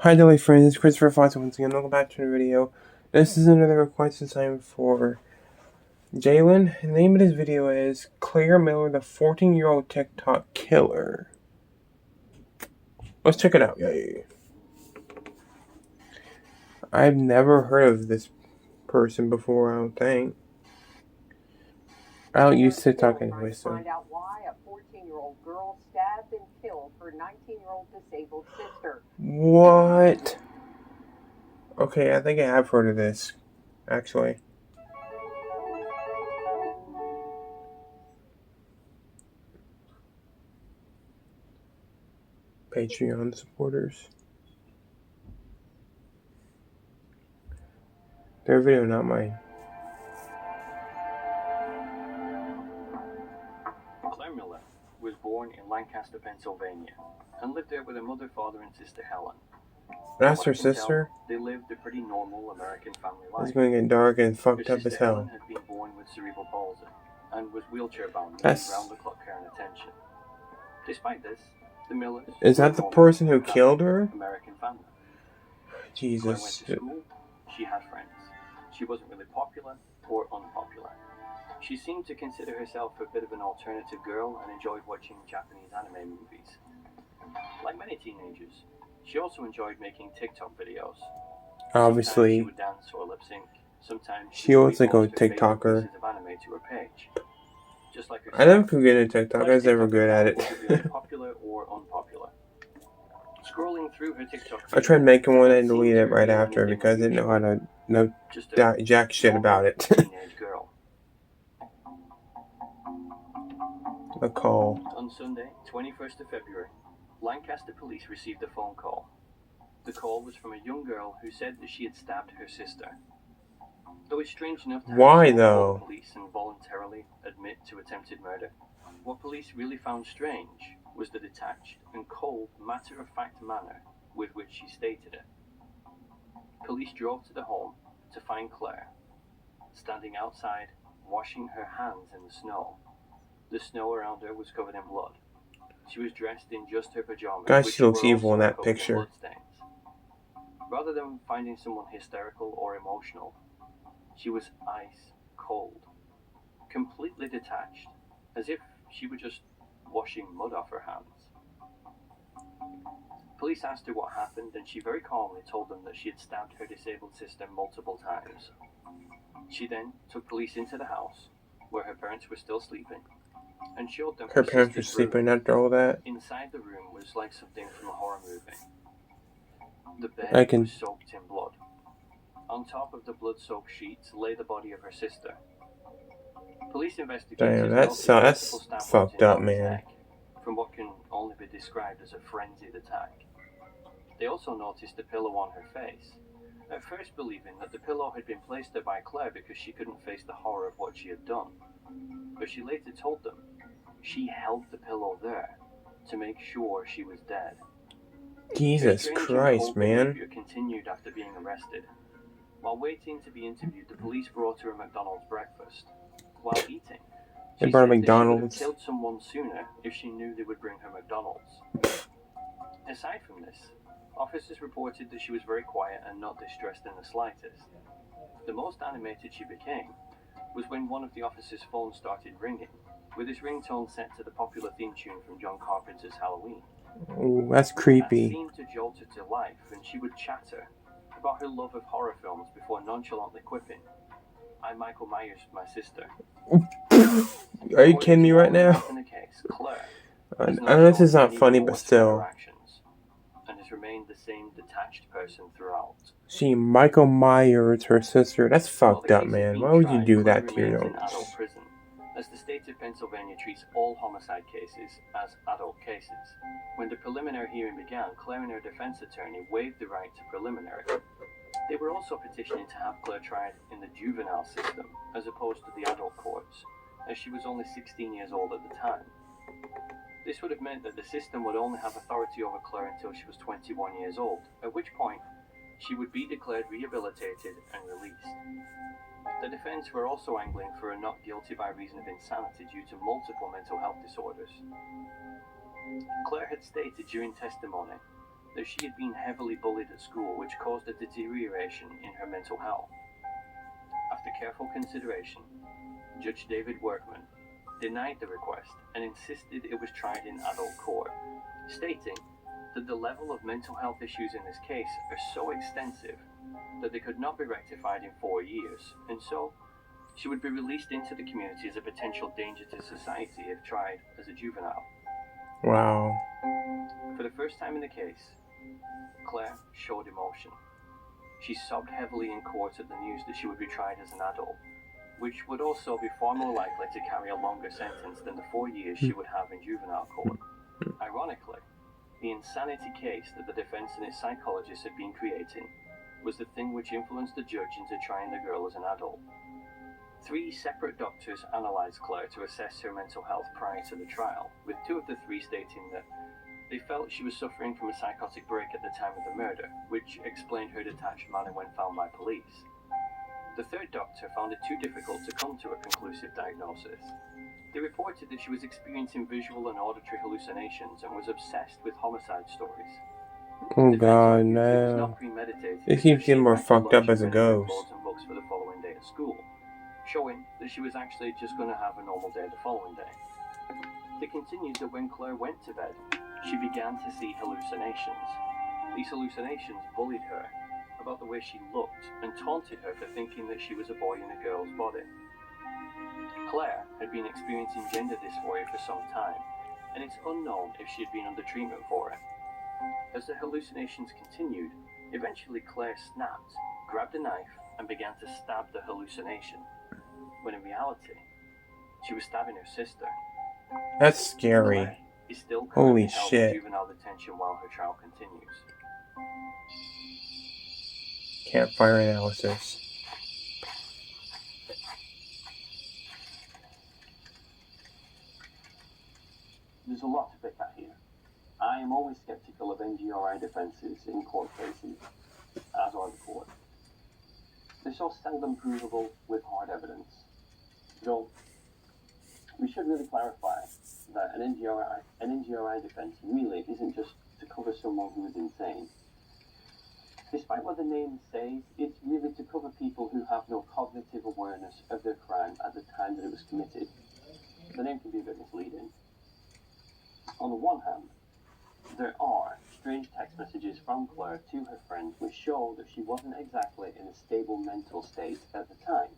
Hi daily friends, it's Christopher Fox once again. Welcome back to the video. This is another request assignment for Jalen. The name of this video is Claire Miller, the 14-year-old TikTok killer. Let's check it out. Yay. I've never heard of this person before, I don't think. I don't use TikTok anyway, so. Find out why a 14-year-old girl stabbed and killed her 19-year-old disabled sister. What? Okay, I think I have heard of this, actually. Patreon supporters. Their video, not mine. Claire Miller was born in Lancaster, Pennsylvania, and lived there with her mother, father, and sister Helen. That's her sister? They lived a pretty normal American family life. It's going to get dark and fucked up as hell. Helen had been born with cerebral palsy and was wheelchair-bound, round-the-clock care and attention. Despite this, the Millers... Is that the person who killed her? American family. Jesus. Claire went to school. She had friends. She wasn't really popular or unpopular. She seemed to consider herself a bit of an alternative girl and enjoyed watching Japanese anime movies. Like many teenagers, she also enjoyed making TikTok videos. Obviously. Sometimes she would dance or lip sync. Sometimes she was like a TikToker. Of anime to her page. Just like I never could get into TikTok. I was never good at it. Popular or unpopular. Scrolling through her TikTok. I tried making one and deleted it right after because I didn't know how to know jack shit about it. Teenage girl. A call. On Sunday, 21st of February, Lancaster police received a phone call. The call was from a young girl who said that she had stabbed her sister. Though it's strange enough to Why though? Police involuntarily admit to attempted murder, what police really found strange was the detached and cold, matter-of-fact manner with which she stated it. Police drove to the home to find Claire, standing outside, washing her hands in the snow. The snow around her was covered in blood. She was dressed in just her pajamas. Gosh, she looks evil in that picture. Rather than finding someone hysterical or emotional, she was ice cold, completely detached, as if she were just washing mud off her hands. Police asked her what happened, and she very calmly told them that she had stabbed her disabled sister multiple times. She then took police into the house, where her parents were still sleeping, and showed them her parents were sleeping after all that. Inside the room was like something from a horror movie. The bed was soaked in blood. On top of the blood-soaked sheets lay the body of her sister. Police investigators. Damn, that's fucked up, man. From what can only be described as a frenzied attack. They also noticed a pillow on her face, at first believing that the pillow had been placed there by Claire because she couldn't face the horror of what she had done. But she later told them she held the pillow there to make sure she was dead. Jesus Christ, man. Continued after being arrested. While waiting to be interviewed, the police brought her a McDonald's breakfast. While eating, they brought a McDonald's. She would have killed someone sooner if she knew they would bring her McDonald's. Aside from this, officers reported that she was very quiet and not distressed in the slightest. The most animated she became was when one of the officers' phones started ringing, with his ringtone set to the popular theme tune from John Carpenter's Halloween. Oh, that's creepy. That seemed to jolt her to life, and she would chatter about her love of horror films before nonchalantly quipping, "I'm Michael Myers, my sister." Are you kidding me right now? I know this is not funny, but still. And has remained the same detached person throughout. She Michael Myers, her sister. That's fucked up, man. Why would you do that to your own? As the state of Pennsylvania treats all homicide cases as adult cases. When the preliminary hearing began, Claire and her defense attorney waived the right to preliminary. They were also petitioning to have Claire tried in the juvenile system, as opposed to the adult courts, as she was only 16 years old at the time. This would have meant that the system would only have authority over Claire until she was 21 years old, at which point she would be declared rehabilitated and released. The defense were also angling for a not guilty by reason of insanity due to multiple mental health disorders. Claire had stated during testimony that she had been heavily bullied at school, which caused a deterioration in her mental health. After careful consideration, Judge David Workman denied the request and insisted it was tried in adult court, stating that the level of mental health issues in this case are so extensive that they could not be rectified in 4 years, and so she would be released into the community as a potential danger to society if tried as a juvenile. Wow. For the first time in the case, Claire showed emotion. She sobbed heavily in court at the news that she would be tried as an adult, which would also be far more likely to carry a longer sentence than the 4 years she would have in juvenile court. Ironically, the insanity case that the defense and its psychologists had been creating was the thing which influenced the judge into trying the girl as an adult. 3 separate doctors analysed Claire to assess her mental health prior to the trial, with 2 of the 3 stating that they felt she was suffering from a psychotic break at the time of the murder, which explained her detached manner when found by police. The 3rd doctor found it too difficult to come to a conclusive diagnosis. They reported that she was experiencing visual and auditory hallucinations and was obsessed with homicide stories. Oh The defense god, argued it was no. not premeditated It because keeps she getting more had packed a fucked up lunch as it and read her goes. clothes and books for the following day at school, showing that she was actually just going to have a normal day the following day. They continued that when Claire went to bed, she began to see hallucinations. These hallucinations bullied her about the way she looked and taunted her for thinking that she was a boy in a girl's body. Claire had been experiencing gender dysphoria for some time, and it's unknown if she had been under treatment for it. As the hallucinations continued, eventually Claire snapped, grabbed a knife, and began to stab the hallucination, when in reality, she was stabbing her sister. That's scary. Claire is still Holy currently held shit. in juvenile detention while her trial continues. Campfire analysis. There's a lot to pick at here. I am always skeptical of NGRI defences in court cases, as are the court. They're so seldom provable with hard evidence. Though, we should really clarify that an NGRI defence really isn't just to cover someone who is insane. Despite what the name says, it's really to cover people who have no cognitive awareness of their crime at the time that it was committed. The name can be a bit misleading. On the one hand, there are strange text messages from Claire to her friend which show that she wasn't exactly in a stable mental state at the time.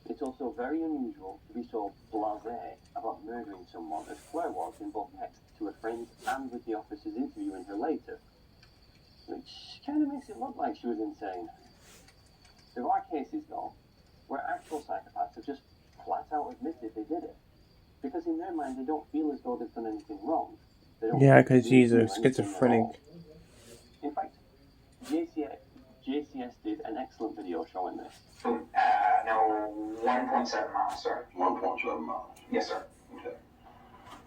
It's also very unusual to be so blasé about murdering someone as Claire was in both text to her friends and with the officers interviewing her later, which kind of makes it look like she was insane. There are cases, though, where actual psychopaths have just flat out admitted they did it, because in their mind they don't feel as though they've done anything wrong. Yeah, because he's a schizophrenic. In fact, JCS did an excellent video showing this. No, 1.7 miles, sir. 1.7 miles. Yes, sir. Okay.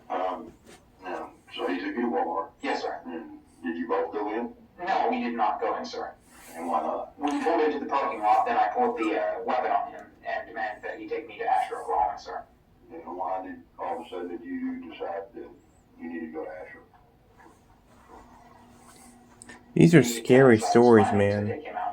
Now, so he took you to Walmart. Yes, sir. And did you both go in? No, we did not go in, sir. And why not? We pulled into the parking lot, then I pulled the weapon on him and demanded that he take me to Asher, Oklahoma, sir. And why did all of a sudden did you decide that you needed to go to Asher? These are scary stories, man. To take him out.